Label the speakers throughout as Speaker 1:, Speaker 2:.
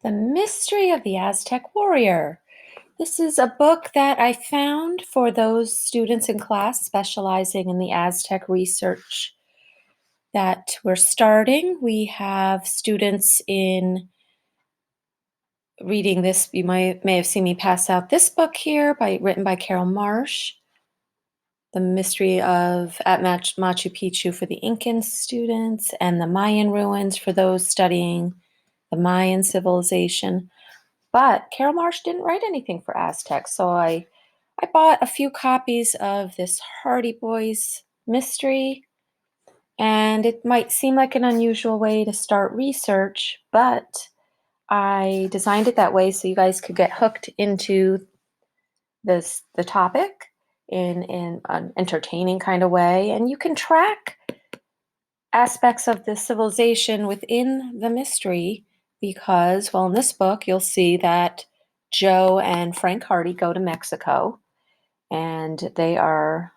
Speaker 1: The Mystery of the Aztec Warrior. This is a book that I found for those students in class specializing in the Aztec research that we're starting. We have students in reading this. You may have seen me pass out this book here written by Carol Marsh, The Mystery of at Machu Picchu for the Incan students, and the Mayan ruins for those studying the Mayan civilization. But Carol Marsh didn't write anything for Aztec, so I bought a few copies of this Hardy Boys mystery, and it might seem like an unusual way to start research, but I designed it that way so you guys could get hooked into the topic in an entertaining kind of way, and you can track aspects of the civilization within the mystery because, well, in this book, you'll see that Joe and Frank Hardy go to Mexico and they are,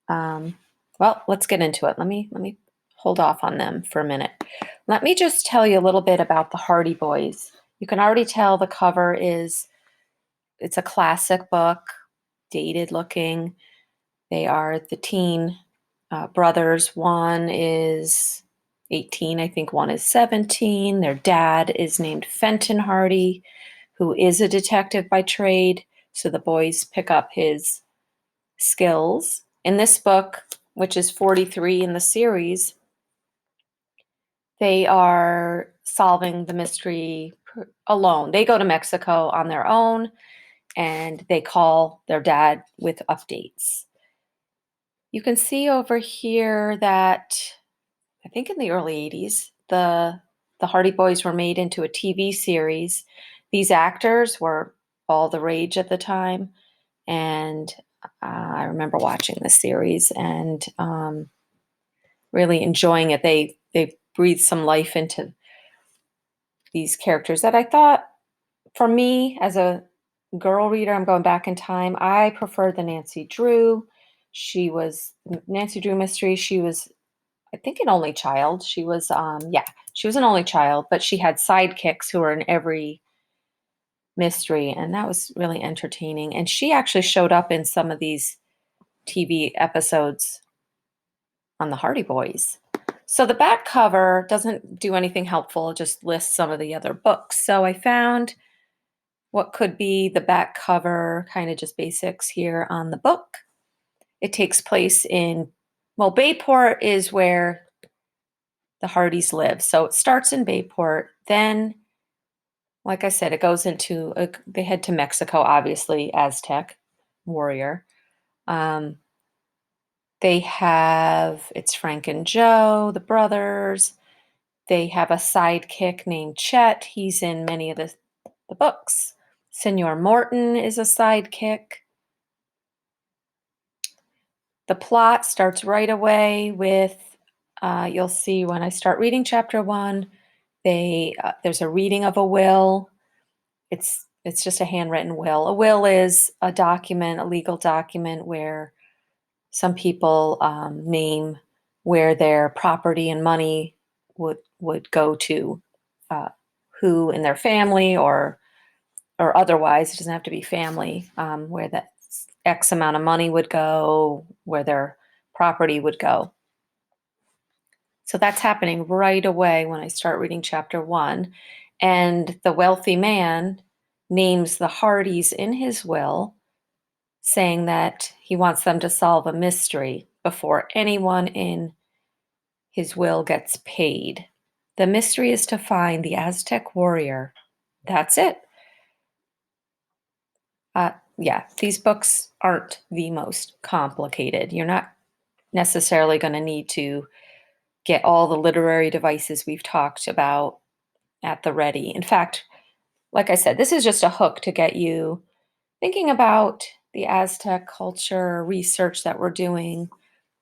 Speaker 1: well, let's get into it. Let me hold off on them for a minute. Let me just tell you a little bit about the Hardy Boys. You can already tell the cover it's a classic book, dated looking. They are the teen brothers. One is 18, I think one is 17. Their dad is named Fenton Hardy, who is a detective by trade. So the boys pick up his skills. In this book, which is 43 in the series, they are solving the mystery alone. They go to Mexico on their own and they call their dad with updates. You can see over here that I think in the early 80s, the Hardy Boys were made into a TV series. These actors were all the rage at the time, and I remember watching the series and really enjoying it. They breathed some life into these characters that I thought, for me as a girl reader, I'm going back in time, I preferred the Nancy Drew. She was Nancy Drew mystery. She was, I think, an only child. She was, she was an only child, but she had sidekicks who were in every mystery, and that was really entertaining. And she actually showed up in some of these TV episodes on the Hardy Boys. So the back cover doesn't do anything helpful, it just lists some of the other books. So I found what could be the back cover, kind of just basics here on the book. It takes place in, well, Bayport is where the Hardys live. So it starts in Bayport. Then, like I said, it goes into, they head to Mexico, obviously, Aztec warrior. They have, it's Frank and Joe, the brothers. They have a sidekick named Chet. He's in many of the books. Senor Morton is a sidekick. The plot starts right away with, you'll see when I start reading chapter 1, there's a reading of a will. It's just a handwritten will. A will is a document, a legal document where some people name where their property and money would go to, who in their family or otherwise. It doesn't have to be family, where that X amount of money would go, where their property would go. So that's happening right away when I start reading chapter 1. And the wealthy man names the Hardys in his will, saying that he wants them to solve a mystery before anyone in his will gets paid. The mystery is to find the Aztec warrior. That's it. Yeah, these books aren't the most complicated. You're not necessarily going to need to get all the literary devices we've talked about at the ready. In fact, like I said, this is just a hook to get you thinking about the Aztec culture research that we're doing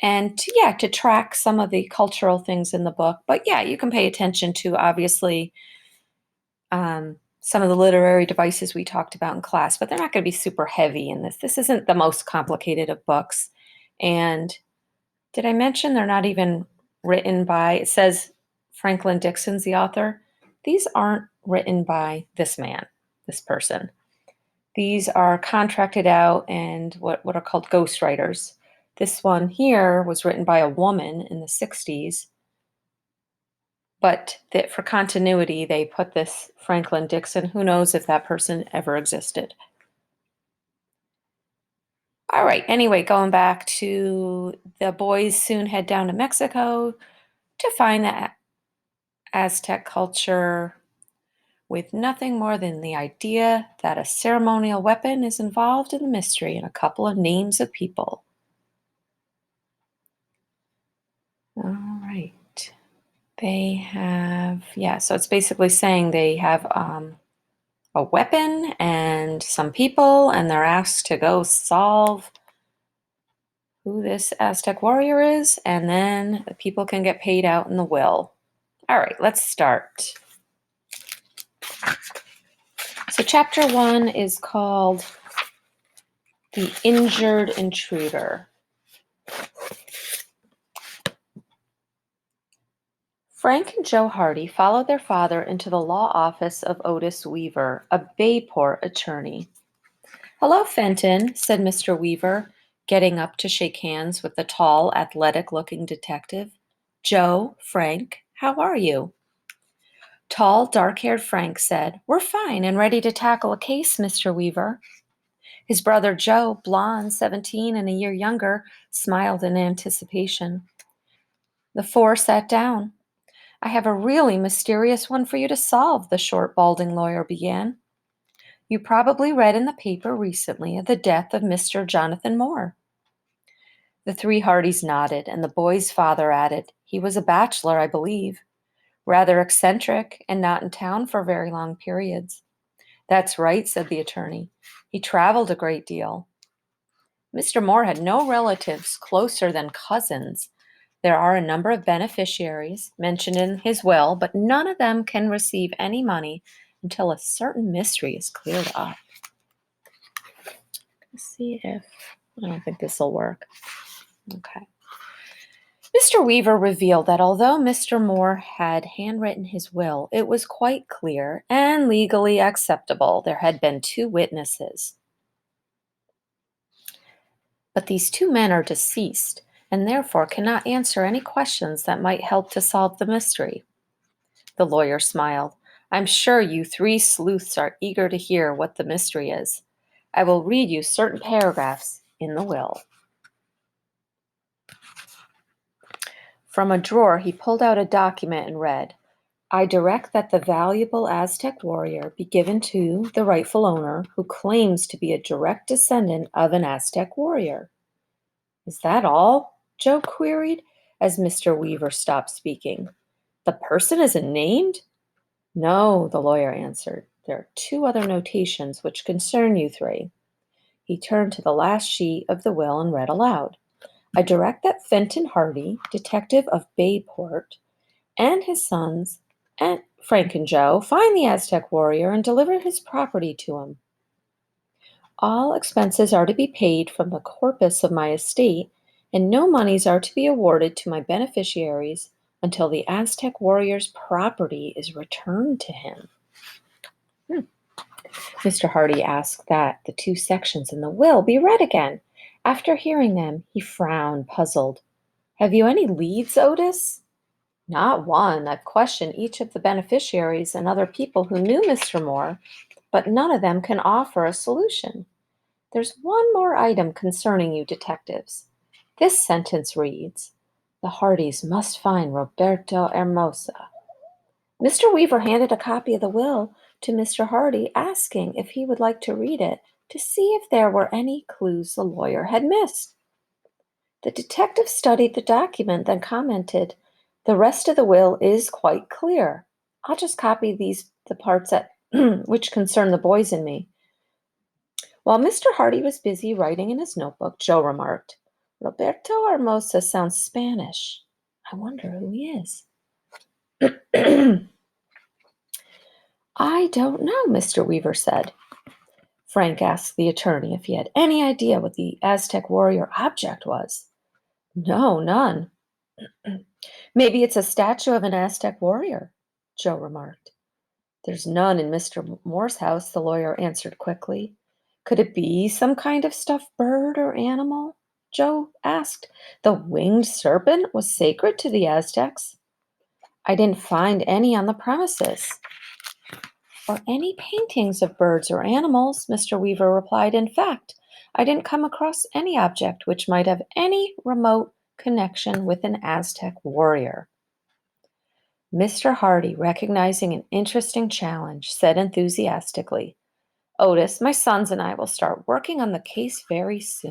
Speaker 1: and to track some of the cultural things in the book. But yeah, you can pay attention to obviously some of the literary devices we talked about in class, but they're not going to be super heavy in this. This isn't the most complicated of books. And did I mention they're not even written by, it says Franklin Dixon's the author. These aren't written by this man, this person. These are contracted out and what are called ghostwriters. This one here was written by a woman in the 60s, but that for continuity, they put this Franklin Dixon. Who knows if that person ever existed? All right, anyway, going back to the boys soon head down to Mexico to find the Aztec culture with nothing more than the idea that a ceremonial weapon is involved in the mystery and a couple of names of people. All right. They have, yeah, so it's basically saying they have a weapon and some people, and they're asked to go solve who this Aztec warrior is, and then the people can get paid out in the will. All right, let's start. So chapter 1 is called The Injured Intruder. Frank and Joe Hardy followed their father into the law office of Otis Weaver, a Bayport attorney. "Hello, Fenton," said Mr. Weaver, getting up to shake hands with the tall, athletic-looking detective. "Joe, Frank, how are you?" Tall, dark-haired Frank said, "We're fine and ready to tackle a case, Mr. Weaver." His brother Joe, blond, 17 and a year younger, smiled in anticipation. The four sat down. "I have a really mysterious one for you to solve," the short, balding lawyer began. "You probably read in the paper recently of the death of Mr. Jonathan Moore." The three Hardys nodded, and the boy's father added, "He was a bachelor, I believe. Rather eccentric and not in town for very long periods." "That's right," said the attorney. "He traveled a great deal." Mr. Moore had no relatives closer than cousins. There are a number of beneficiaries mentioned in his will, but none of them can receive any money until a certain mystery is cleared up. Let's see if I don't think this will work. Okay. Mr. Weaver revealed that although Mr. Moore had handwritten his will, it was quite clear and legally acceptable. There had been two witnesses. But these two men are deceased and therefore cannot answer any questions that might help to solve the mystery. The lawyer smiled. "I'm sure you three sleuths are eager to hear what the mystery is. I will read you certain paragraphs in the will." From a drawer, he pulled out a document and read, "I direct that the valuable Aztec warrior be given to the rightful owner who claims to be a direct descendant of an Aztec warrior." "Is that all?" Joe queried as Mr. Weaver stopped speaking. "The person isn't named?" "No," the lawyer answered. "There are two other notations which concern you three." He turned to the last sheet of the will and read aloud, "I direct that Fenton Hardy, detective of Bayport, and his sons, and Frank and Joe, find the Aztec warrior and deliver his property to him. All expenses are to be paid from the corpus of my estate, and no monies are to be awarded to my beneficiaries until the Aztec warrior's property is returned to him." Mr. Hardy asked that the two sections in the will be read again. After hearing them, he frowned, puzzled. "Have you any leads, Otis?" "Not one. I've questioned each of the beneficiaries and other people who knew Mr. Moore, but none of them can offer a solution. There's one more item concerning you detectives. This sentence reads, 'The Hardys must find Roberto Hermosa.'" Mr. Weaver handed a copy of the will to Mr. Hardy, asking if he would like to read it to see if there were any clues the lawyer had missed. The detective studied the document, then commented, "The rest of the will is quite clear. I'll just copy the parts that which concern the boys and me." While Mr. Hardy was busy writing in his notebook, Joe remarked, "Roberto Hermosa sounds Spanish. I wonder who he is." "I don't know," Mr. Weaver said. Frank asked the attorney if he had any idea what the Aztec warrior object was. "No, none." "Maybe it's a statue of an Aztec warrior," Joe remarked. There's none in Mr. Moore's house, the lawyer answered quickly. Could it be some kind of stuffed bird or animal? Joe asked. The winged serpent was sacred to the Aztecs. I didn't find any on the premises. Or any paintings of birds or animals, Mr. Weaver replied. In fact, I didn't come across any object which might have any remote connection with an Aztec warrior. Mr. Hardy, recognizing an interesting challenge, said enthusiastically, Otis, my sons and I will start working on the case very soon.